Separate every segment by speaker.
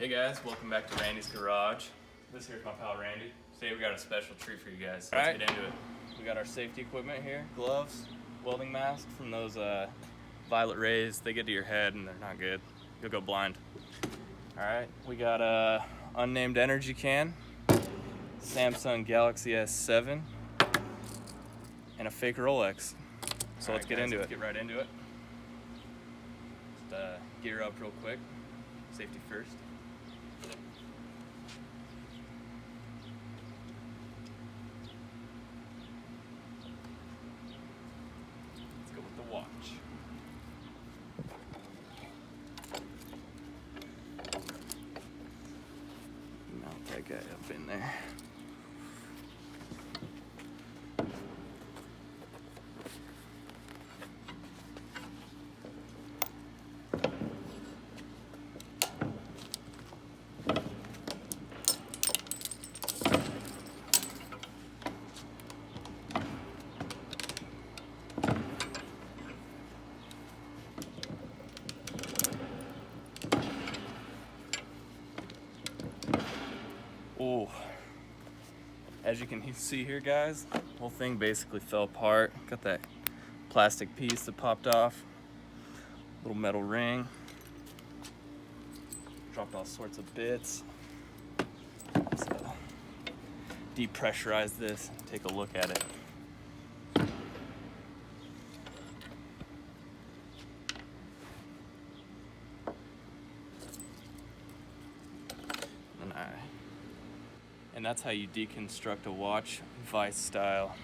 Speaker 1: Hey guys, welcome back to Randy's Garage. This here's my pal Randy. Today we got a special treat for you guys. So let's get into it. We got our safety equipment here, gloves, welding mask from those violet rays. They get to your head and they're not good. You'll go blind. Alright, we got a unnamed energy can, Samsung Galaxy S7, and a fake Rolex. So let's get into it. Let's get right into it. Just gear up real quick. Safety first. Let's go with the watch. Mount that guy up in there. Oh, as you can see here, guys, the whole thing basically fell apart. Got that plastic piece that popped off, little metal ring, dropped all sorts of bits. Let's depressurize this and take a look at it. And that's how you deconstruct a watch, Vise style.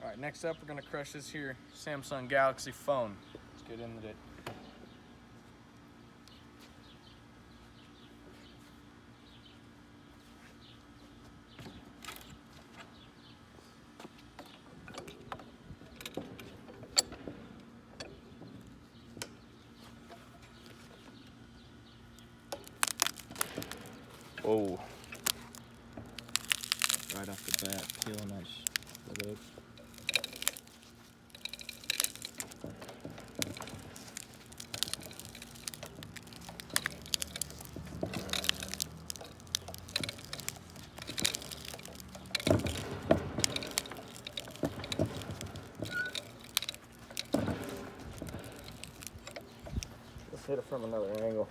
Speaker 1: All right, next up, we're gonna crush this here Samsung Galaxy phone. Let's get into it. Oh. Right off the bat, peeling that lid. Let's hit it from another angle.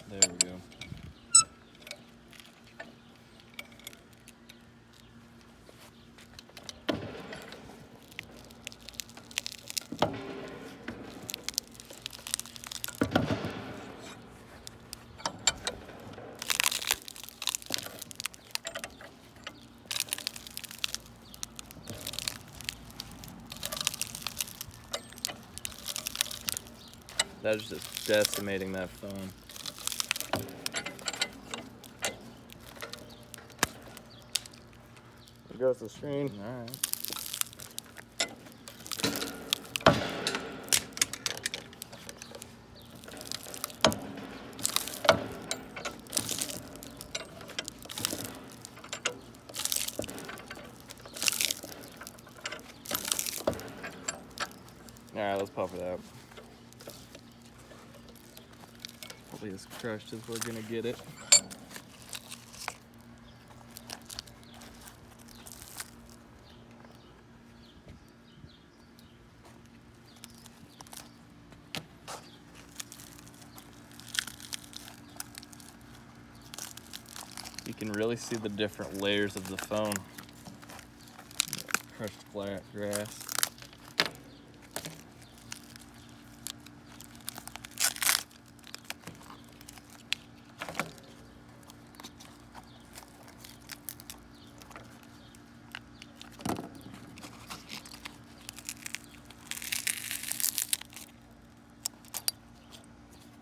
Speaker 1: There we go. That was just decimating that phone. There goes the screen. All right. All right, let's pop it out. Hopefully as crushed as we're gonna get it. You can really see the different layers of the phone. Crushed flat grass.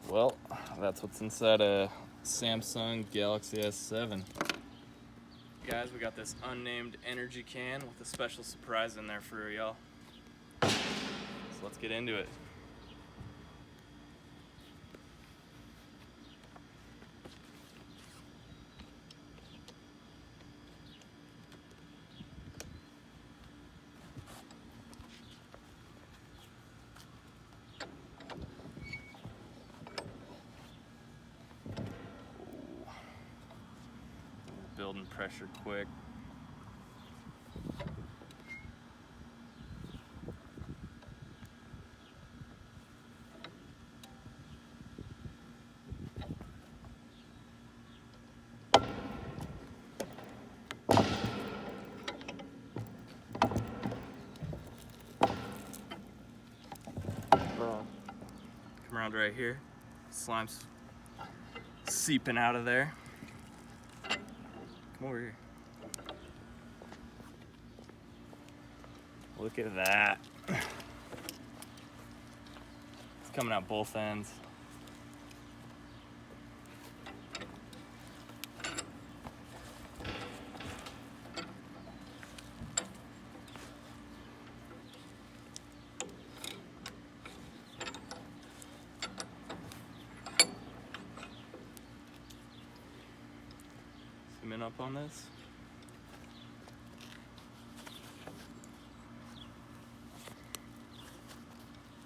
Speaker 1: Well, that's what's inside a Samsung Galaxy S7. Guys, we got this unnamed energy can with a special surprise in there for y'all. So let's get into it. building pressure quick. Come around right here. Slime's seeping out of there. Come over here. Look at that. It's coming out both ends. Zoom in up on this.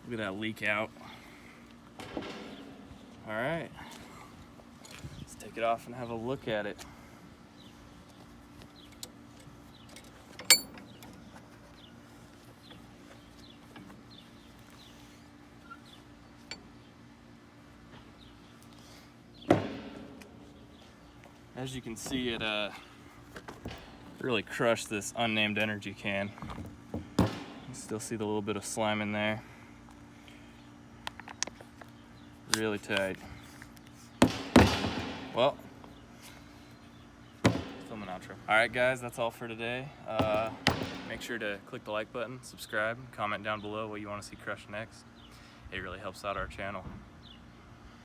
Speaker 1: Look at that leak out. All right, let's take it off and have a look at it. As you can see, it really crushed this unnamed energy can. You still see the little bit of slime in there. Really tight. Well, film an outro. All right, guys, that's all for today. Make sure to click the like button, subscribe, comment down below what you want to see crushed next. It really helps out our channel.